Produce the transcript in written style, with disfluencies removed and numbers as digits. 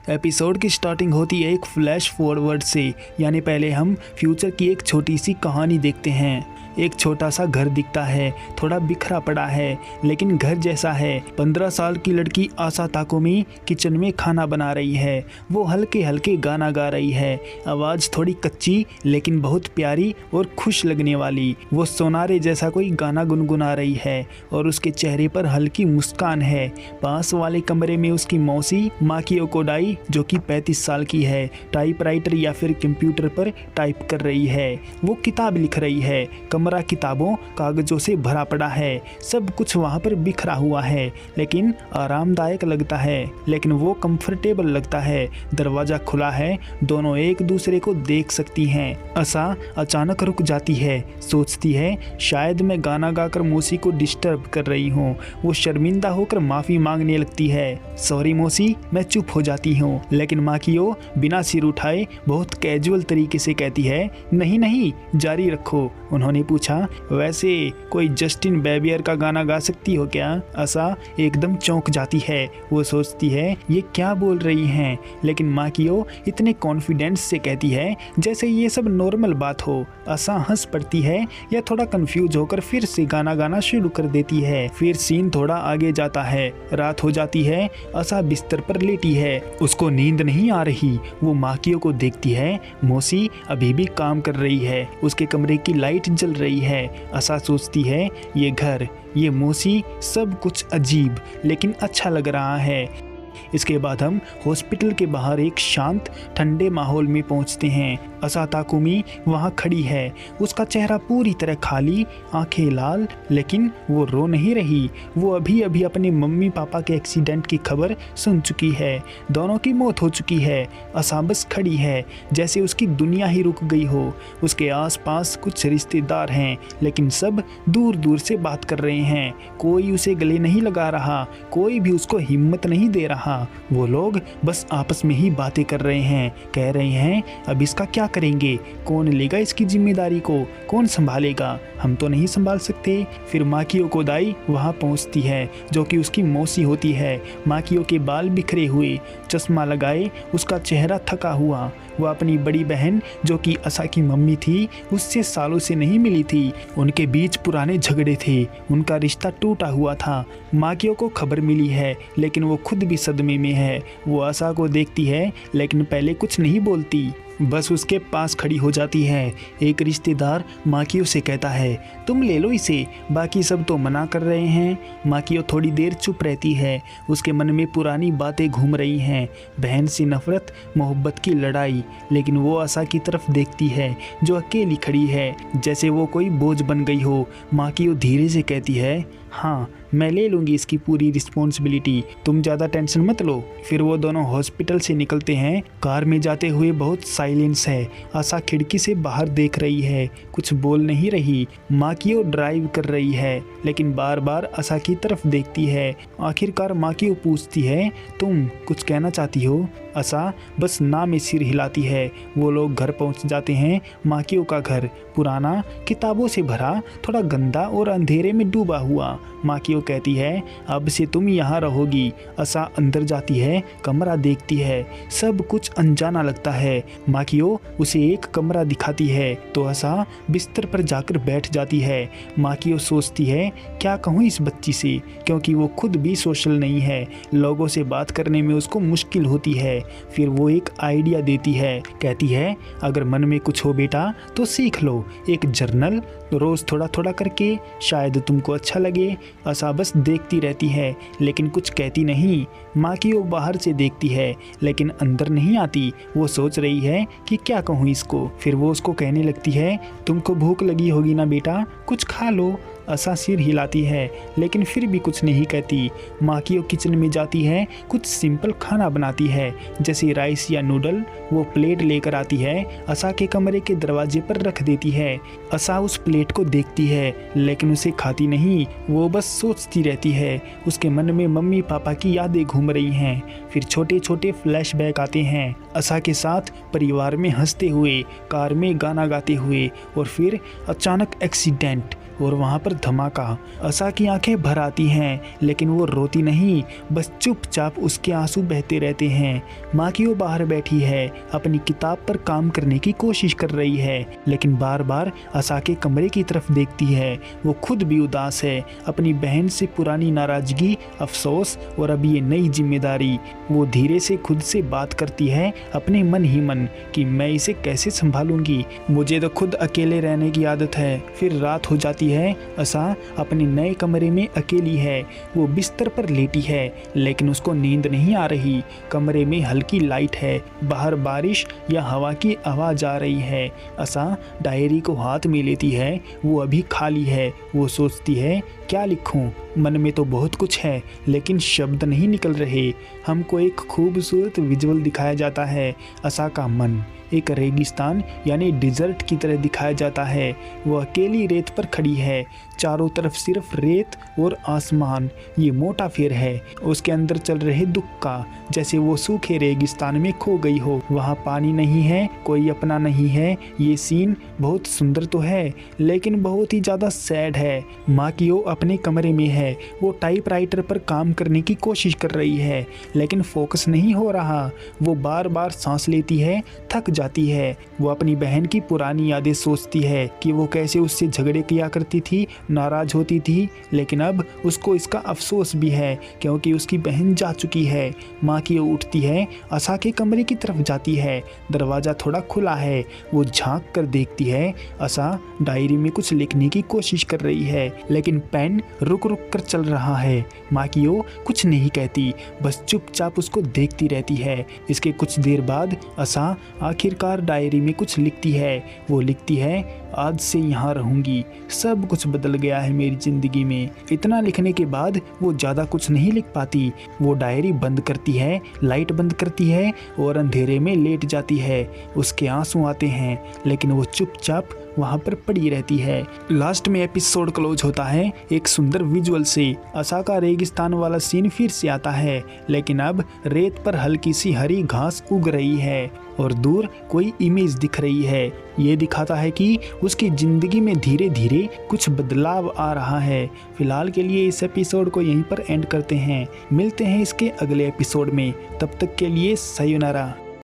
Episode की starting होती है एक फ्लैश फॉरवर्ड से, यानी पहले हम फ्यूचर की एक छोटी सी कहानी देखते हैं। एक छोटा सा घर दिखता है, थोड़ा बिखरा पड़ा है लेकिन घर जैसा है। 15 साल की लड़की आशा ताकुमी किचन में खाना बना रही है। वो हल्के हल्के गाना गा रही है, आवाज़ थोड़ी कच्ची लेकिन बहुत प्यारी और खुश लगने वाली। वो सोनारे जैसा कोई गाना गुनगुना रही है और उसके चेहरे पर हल्की मुस्कान है। पास वाले कमरे में उसकी मौसी माकियो कोडाई, जो कि 35 साल की है, टाइपराइटर या फिर कंप्यूटर पर टाइप कर रही है। वो किताब लिख रही है। कमरा किताबों कागजों से भरा पड़ा है, सब कुछ वहाँ पर बिखरा हुआ है लेकिन आरामदायक लगता है, लेकिन वो कंफर्टेबल लगता है। दरवाज़ा खुला है, दोनों एक दूसरे को देख सकती हैं। आशा अचानक रुक जाती है, सोचती है शायद मैं गाना गाकर मौसी को डिस्टर्ब कर रही हूँ। वो शर्मिंदा होकर माफ़ी मांगने लगती है। सॉरी मौसी, मैं चुप हो जाती हूँ। लेकिन माकियो बिना सिर उठाए बहुत कैजुअल तरीके से कहती है, नहीं नहीं, जारी रखो। उन्होंने पूछा, वैसे कोई जस्टिन बेबियर का गाना गा सकती हो क्या? आशा एकदम चौंक जाती है। वो सोचती है ये क्या बोल रही हैं, लेकिन माकियो इतने कॉन्फिडेंस से कहती है जैसे ये सब नॉर्मल बात हो। आशा हंस पड़ती है या थोड़ा कंफ्यूज होकर फिर से गाना गाना शुरू कर देती है। फिर सीन थोड़ा आगे जाता है, रात हो जाती है। आशा बिस्तर पर लेटी है, उसको नींद नहीं आ रही। वो माकियो को देखती है, मौसी अभी भी काम कर रही है, उसके कमरे की लाइट जल रही है। आशा सोचती है ये घर, ये मौसी, सब कुछ अजीब लेकिन अच्छा लग रहा है। इसके बाद हम हॉस्पिटल के बाहर एक शांत ठंडे माहौल में पहुंचते हैं। आशा ताकुमी वहां खड़ी है, उसका चेहरा पूरी तरह खाली, आंखें लाल, लेकिन वो रो नहीं रही। वो अभी अभी अपने मम्मी पापा के एक्सीडेंट की खबर सुन चुकी है, दोनों की मौत हो चुकी है। आशा बस खड़ी है जैसे उसकी दुनिया ही रुक गई हो। उसके आसपास कुछ रिश्तेदार हैं लेकिन सब दूर दूर से बात कर रहे हैं। कोई उसे गले नहीं लगा रहा, कोई भी उसको हिम्मत नहीं दे रहा। वो लोग बस आपस में ही बातें कर रहे हैं, कह रहे हैं अब इसका क्या करेंगे, कौन लेगा इसकी जिम्मेदारी को, कौन संभालेगा, हम तो नहीं संभाल सकते। फिर माकियो कोडाई वहां पहुंचती है, जो कि उसकी मौसी होती है। माकियो के बाल बिखरे हुए, चश्मा लगाए, उसका चेहरा थका हुआ। वो अपनी बड़ी बहन, जो कि आशा की मम्मी थी, उससे सालों से नहीं मिली थी। उनके बीच पुराने झगड़े थे, उनका रिश्ता टूटा हुआ था। माकियो को खबर मिली है लेकिन वो खुद भी सदमे में है। वो आशा को देखती है लेकिन पहले कुछ नहीं बोलती, बस उसके पास खड़ी हो जाती है। एक रिश्तेदार माकियो से कहता है, तुम ले लो इसे, बाकी सब तो मना कर रहे हैं। माकियो थोड़ी देर चुप रहती है, उसके मन में पुरानी बातें घूम रही हैं, बहन से नफरत, मोहब्बत की लड़ाई। लेकिन वो आशा की तरफ देखती है जो अकेली खड़ी है, जैसे वो कोई बोझ बन गई हो। माकियो धीरे से कहती है, हाँ मैं ले लूँगी इसकी पूरी रिस्पॉन्सिबिलिटी, तुम ज़्यादा टेंशन मत लो। फिर वो दोनों हॉस्पिटल से निकलते हैं। कार में जाते हुए बहुत साइलेंस है। आशा खिड़की से बाहर देख रही है, कुछ बोल नहीं रही। माकियो ड्राइव कर रही है लेकिन बार बार आशा की तरफ देखती है। आखिरकार माकियो पूछती है, तुम कुछ कहना चाहती हो? आशा बस ना में सिर हिलाती है। वो लोग घर पहुंच जाते हैं। माकियो का घर पुराना, किताबों से भरा, थोड़ा गंदा और अंधेरे में डूबा हुआ। माकियो कहती है, अब से तुम यहाँ रहोगी। आशा अंदर जाती है, कमरा देखती है, सब कुछ अनजाना लगता है। माकियो उसे एक कमरा दिखाती है तो आशा बिस्तर पर जाकर बैठ जाती है। माकियो सोचती है क्या कहूँ इस बच्ची से, क्योंकि वो खुद भी सोशल नहीं है, लोगों से बात करने में उसको मुश्किल होती है। फिर वो एक आइडिया देती है, कहती है अगर मन में कुछ हो बेटा तो सीख लो, एक जर्नल, रोज़ थोड़ा थोड़ा करके, शायद तुमको अच्छा लगे। आशा बस देखती रहती है लेकिन कुछ कहती नहीं। माकियो बाहर से देखती है लेकिन अंदर नहीं आती। वो सोच रही है कि क्या कहूँ इसको। फिर वो उसको कहने लगती है, तुमको भूख लगी होगी ना बेटा, कुछ खा लो। आशा सिर हिलाती है लेकिन फिर भी कुछ नहीं कहती। माकियो किचन में जाती है, कुछ सिंपल खाना बनाती है जैसे राइस या नूडल। वो प्लेट लेकर आती है, आशा के कमरे के दरवाजे पर रख देती है। आशा उस प्लेट को देखती है लेकिन उसे खाती नहीं, वो बस सोचती रहती है। उसके मन में मम्मी पापा की यादें घूम रही हैं। फिर छोटे छोटे फ्लैशबैक आते हैं, आशा के साथ परिवार में हंसते हुए, कार में गाना गाते हुए, और फिर अचानक एक्सीडेंट। और वहाँ पर धमाका। आशा की आंखें भर आती हैं, लेकिन वो रोती नहीं, बस चुपचाप उसके आंसू बहते रहते हैं। माकियो बाहर बैठी है, अपनी किताब पर काम करने की कोशिश कर रही है, लेकिन बार बार आशा के कमरे की तरफ देखती है। वो खुद भी उदास है, अपनी बहन से पुरानी नाराजगी, अफसोस और अभी ये नई जिम्मेदारी। वो धीरे से खुद से बात करती है, अपने मन ही मन, कि मैं इसे कैसे संभालूंगी, मुझे तो खुद अकेले रहने की आदत है। फिर रात हो जाती है। आशा अपने नए कमरे में अकेली है। वो बिस्तर पर लेटी है, लेकिन उसको नींद नहीं आ रही। कमरे में हल्की लाइट है, बाहर बारिश या हवा की आवाज आ रही है। आशा डायरी को हाथ में लेती है, वो अभी खाली है। वो सोचती है, क्या लिखूं? मन में तो बहुत कुछ है, लेकिन शब्द नहीं निकल रहे। हमको एक खूबसूरत विजुअल दिखाया जाता है। आशा का मन एक रेगिस्तान यानी डिजर्ट की तरह दिखाया जाता है। वो अकेली रेत पर खड़ी है, चारों तरफ सिर्फ रेत और आसमान। ये मोटा फेर है उसके अंदर चल रहे दुख का, जैसे वो सूखे रेगिस्तान में खो गई हो। वहाँ पानी नहीं है, कोई अपना नहीं है। ये सीन बहुत सुंदर तो है, लेकिन बहुत ही ज़्यादा सैड है। माकियो अपने कमरे में है, वो टाइपराइटर पर काम करने की कोशिश कर रही है, लेकिन फोकस नहीं हो रहा। वो बार बार सांस लेती है, थक जाती है। वो अपनी बहन की पुरानी यादें सोचती है कि वो कैसे उससे झगड़े किया करती थी, नाराज होती थी, लेकिन अब उसको इसका अफसोस भी है क्योंकि उसकी बहन जा चुकी है। माँ की उठती है, आशा के कमरे की तरफ जाती है। दरवाज़ा थोड़ा खुला है। वो झांक कर देखती है, आशा डायरी में कुछ लिखने की कोशिश कर रही है, लेकिन पेन रुक रुक कर चल रहा है। माकियो कुछ नहीं कहती, बस चुपचाप उसको देखती रहती है। इसके कुछ देर बाद आशा आखिरकार डायरी में कुछ लिखती है। वो लिखती है, आज से यहाँ रहूँगी, सब कुछ बदल गया है मेरी ज़िंदगी में। इतना लिखने के बाद वो ज़्यादा कुछ नहीं लिख पाती। वो डायरी बंद करती है, लाइट बंद करती है और अंधेरे में लेट जाती है। उसके आंसू आते हैं, लेकिन वो चुपचाप वहाँ पर पड़ी रहती है। लास्ट में एपिसोड क्लोज होता है एक सुंदर विजुअल से। आशा का रेगिस्तान वाला सीन फिर से आता है, लेकिन अब रेत पर हल्की सी हरी घास उग रही है और दूर कोई इमेज दिख रही है। ये दिखाता है कि उसकी ज़िंदगी में धीरे धीरे कुछ बदलाव आ रहा है। फिलहाल के लिए इस एपिसोड को यहीं पर एंड करते हैं। मिलते हैं इसके अगले एपिसोड में, तब तक के लिए सायोनारा।